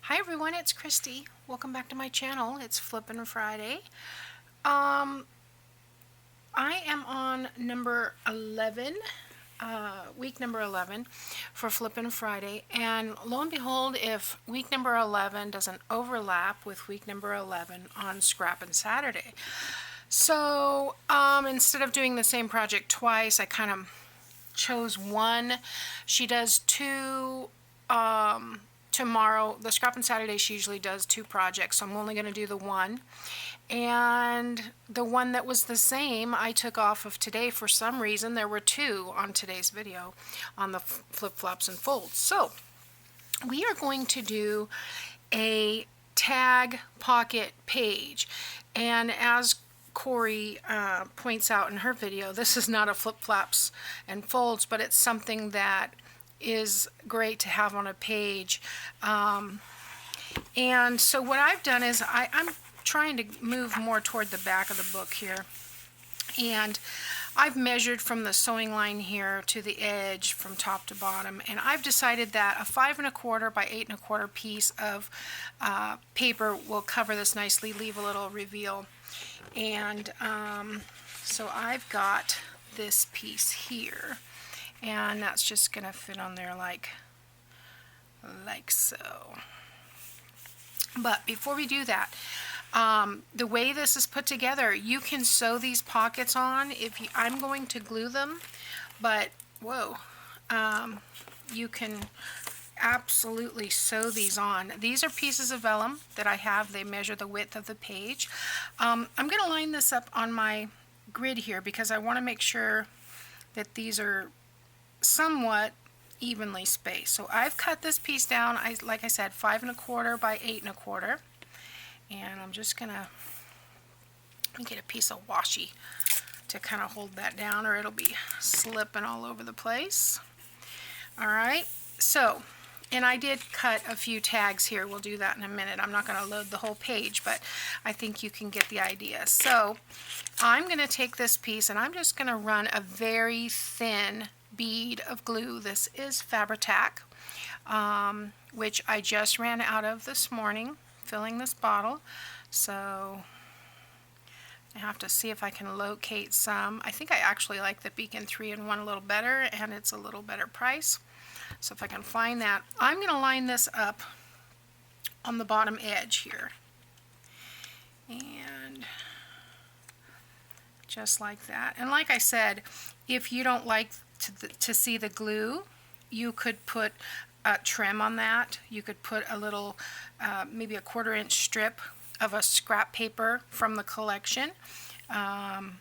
Hi everyone, it's Kristi. Welcome back to my channel. It's Flippin' Friday. I am on number 11, week number 11 for Flippin' Friday, and lo and behold, if week number 11 doesn't overlap with week number 11 on Scrappin' Saturday. So instead of doing the same project twice, I kind of chose one. She does two tomorrow. The Scrappin' Saturday, she usually does two projects, so I'm only going to do the one. And the one that was the same, I took off of today for some reason. There were two on today's video on the flip-flops and folds. So we are going to do a tag pocket page. And as Corey points out in her video, this is not a flip-flops and folds, but it's something that is great to have on a page. And so what I've done is I'm trying to move more toward the back of the book here, and I've measured from the sewing line here to the edge from top to bottom, and I've decided that a 5 1/4 by 8 1/4 piece of paper will cover this nicely, leave a little reveal. And so I've got this piece here, and that's just gonna fit on there like so. But before we do that, the way this is put together, you can sew these pockets on. I'm going to glue them, but whoa, you can absolutely sew these on. These are pieces of vellum that I have. They measure the width of the page. I'm going to line this up on my grid here because I want to make sure that these are somewhat evenly spaced. So I've cut this piece down, like I said, 5 1/4 by 8 1/4. And I'm just gonna get a piece of washi to kind of hold that down, or it'll be slipping all over the place. All right, so, and I did cut a few tags here. We'll do that in a minute. I'm not going to load the whole page, but I think you can get the idea. So I'm going to take this piece and I'm just going to run a very thin bead of glue. This is Fabri-Tac, which I just ran out of this morning filling this bottle. So I have to see if I can locate some. I think I actually like the Beacon 3-in-1 a little better, and it's a little better price. So if I can find that, I'm going to line this up on the bottom edge here. And just like that. And like I said, if you don't like to see the glue, you could put a trim on that. You could put a little, maybe a 1/4 inch strip of a scrap paper from the collection. Or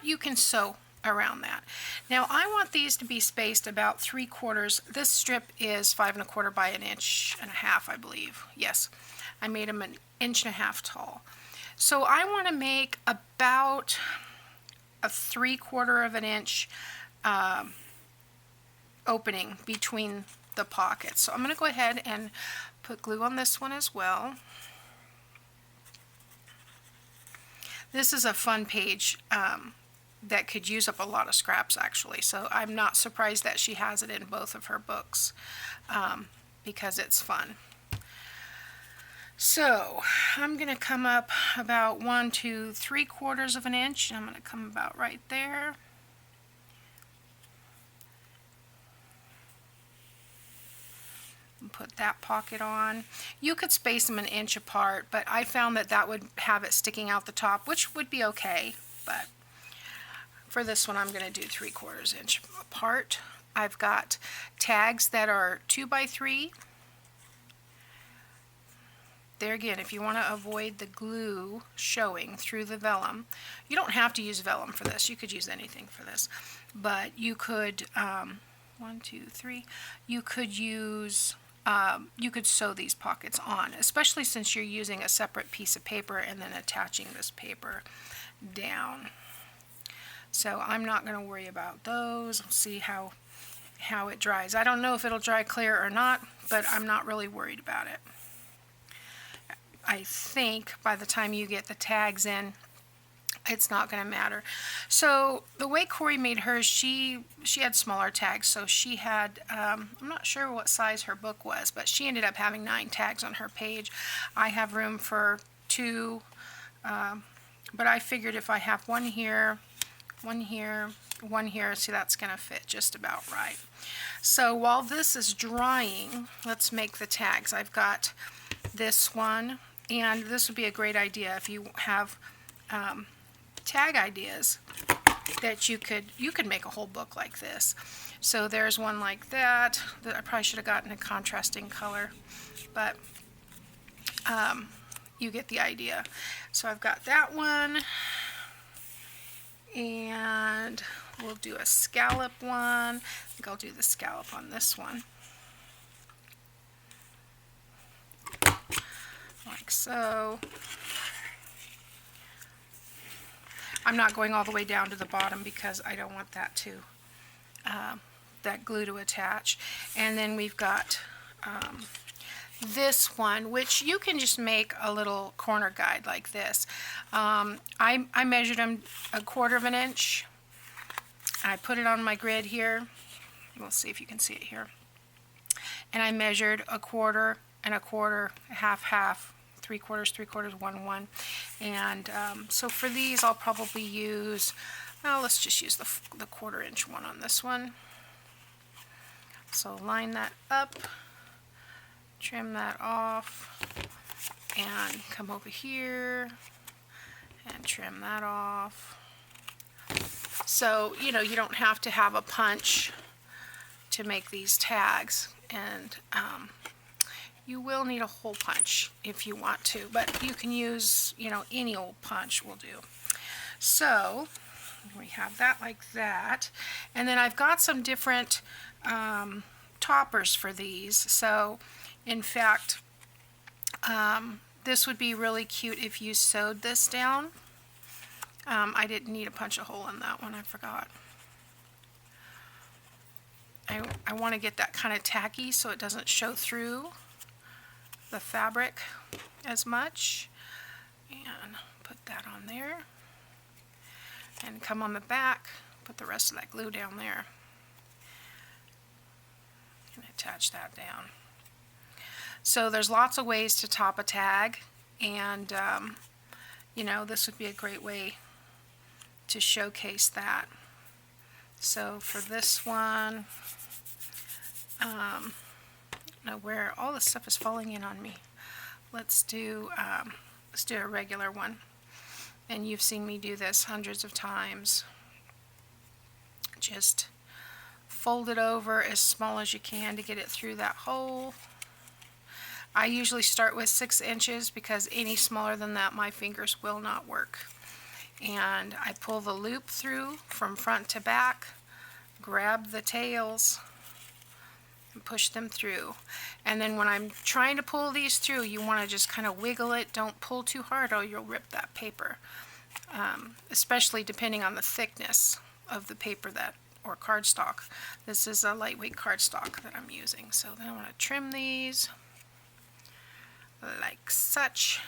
you can sew around that. Now I want these to be spaced about 3/4. This strip is 5 1/4 by 1.5 inches, I believe. Yes, I made them 1.5 inches tall. So I want to make about a 3/4 of an inch opening between the pockets. So I'm going to go ahead and put glue on this one as well. This is a fun page that could use up a lot of scraps actually, so I'm not surprised that she has it in both of her books because it's fun. So I'm going to come up about 1 to 3/4 of an inch, and I'm going to come about right there. And put that pocket on. You could space them 1 inch apart, but I found that that would have it sticking out the top, which would be okay, but for this one I'm going to do 3/4 inch apart. I've got tags that are 2 by 3. There again, if you want to avoid the glue showing through the vellum, you don't have to use vellum for this. You could use anything for this, but you could 1, 2, 3. You could use you could sew these pockets on, especially since you're using a separate piece of paper and then attaching this paper down. So I'm not going to worry about those. We'll see how it dries. I don't know if it'll dry clear or not, but I'm not really worried about it. I think by the time you get the tags in, it's not going to matter. So the way Corey made hers, she had smaller tags, so she had, I'm not sure what size her book was, but she ended up having 9 tags on her page. I have room for 2, but I figured if I have one here, one here, one here, see, that's going to fit just about right. So while this is drying, let's make the tags. I've got this one, and this would be a great idea if you have tag ideas that you could make a whole book like this. So there's one like that I probably should have gotten a contrasting color, but you get the idea. So I've got that one, and we'll do a scallop one. I think I'll do the scallop on this one, like so. I'm not going all the way down to the bottom because I don't want that to that glue to attach. And then we've got this one, which you can just make a little corner guide like this. I measured them 1/4 of an inch. I put it on my grid here. We'll see if you can see it here. And I measured 1/4 and 1/4, half, 3/4, 3/4, 1, 1. And so for these, I'll probably use, well, let's just use the 1/4 inch one on this one. So line that up, trim that off, and come over here and trim that off. So, you know, you don't have to have a punch to make these tags, and you will need a hole punch if you want to, but you can use, you know, any old punch will do. So we have that like that, and then I've got some different toppers for these. So in fact, this would be really cute if you sewed this down. I didn't need to punch a hole in that one, I forgot. I want to get that kind of tacky so it doesn't show through the fabric as much, and put that on there, and come on the back, put the rest of that glue down there, and attach that down. So there's lots of ways to top a tag, and you know, this would be a great way to showcase that. So for this one, now where all this stuff is falling in on me, let's do a regular one. And you've seen me do this hundreds of times. Just fold it over as small as you can to get it through that hole. I usually start with 6 inches because any smaller than that my fingers will not work. And I pull the loop through from front to back, grab the tails, and push them through. And then when I'm trying to pull these through, you want to just kind of wiggle it. Don't pull too hard or you'll rip that paper, especially depending on the thickness of the paper or cardstock. This is a lightweight cardstock that I'm using. So then I want to trim these like such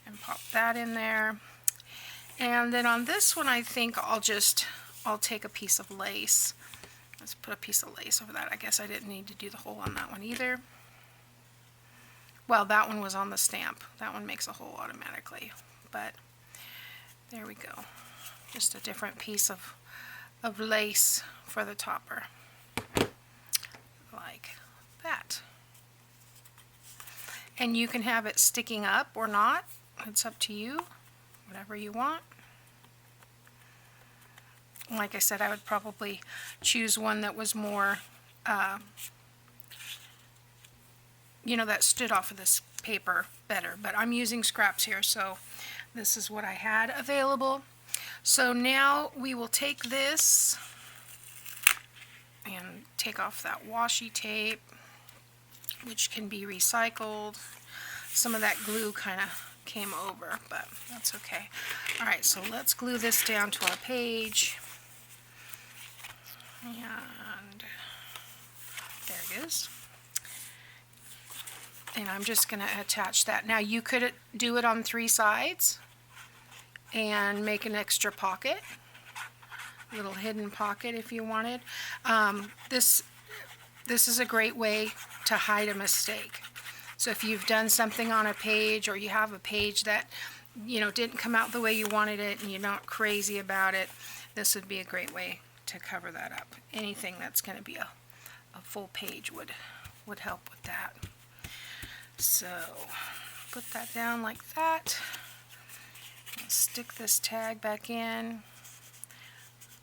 and pop that in there. And then on this one, I think I'll take a piece of lace. Let's put a piece of lace over that. I guess I didn't need to do the hole on that one either. Well, that one was on the stamp. That one makes a hole automatically. But there we go. Just a different piece of lace for the topper. Like that. And you can have it sticking up or not. It's up to you. Whatever you want. Like I said, I would probably choose one that was more, you know, that stood off of this paper better. But I'm using scraps here, so this is what I had available. So now we will take this and take off that washi tape, which can be recycled. Some of that glue kind of came over, but that's okay. Alright, so let's glue this down to our page. And there it is. And I'm just going to attach that. Now you could do it on 3 sides and make an extra pocket, little hidden pocket if you wanted. This is a great way to hide a mistake. So if you've done something on a page, or you have a page that, you know, didn't come out the way you wanted it and you're not crazy about it, this would be a great way to cover that up. Anything that's going to be a full page would help with that. So put that down like that. I'll stick this tag back in.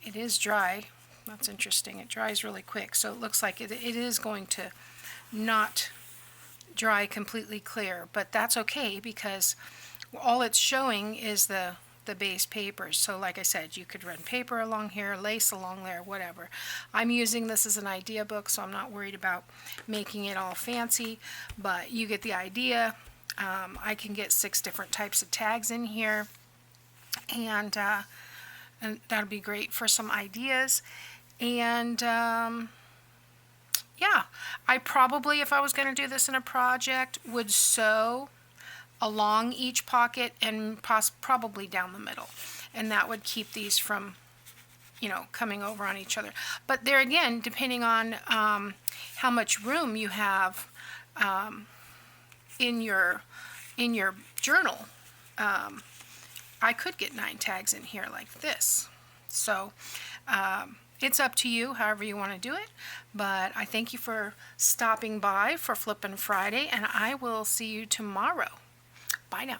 It is dry. That's interesting. It dries really quick, so it looks like it is going to not dry completely clear, but that's okay because all it's showing is the base paper. So like I said, you could run paper along here, lace along there, whatever. I'm using this as an idea book, so I'm not worried about making it all fancy, but you get the idea. I can get 6 different types of tags in here, and that'll be great for some ideas. And yeah, I probably, if I was going to do this in a project, would sew along each pocket and probably down the middle, and that would keep these from, you know, coming over on each other. But there again, depending on how much room you have in your journal, I could get 9 tags in here like this. So it's up to you, however you want to do it. But I thank you for stopping by for Flippin' Friday, and I will see you tomorrow. Bye now.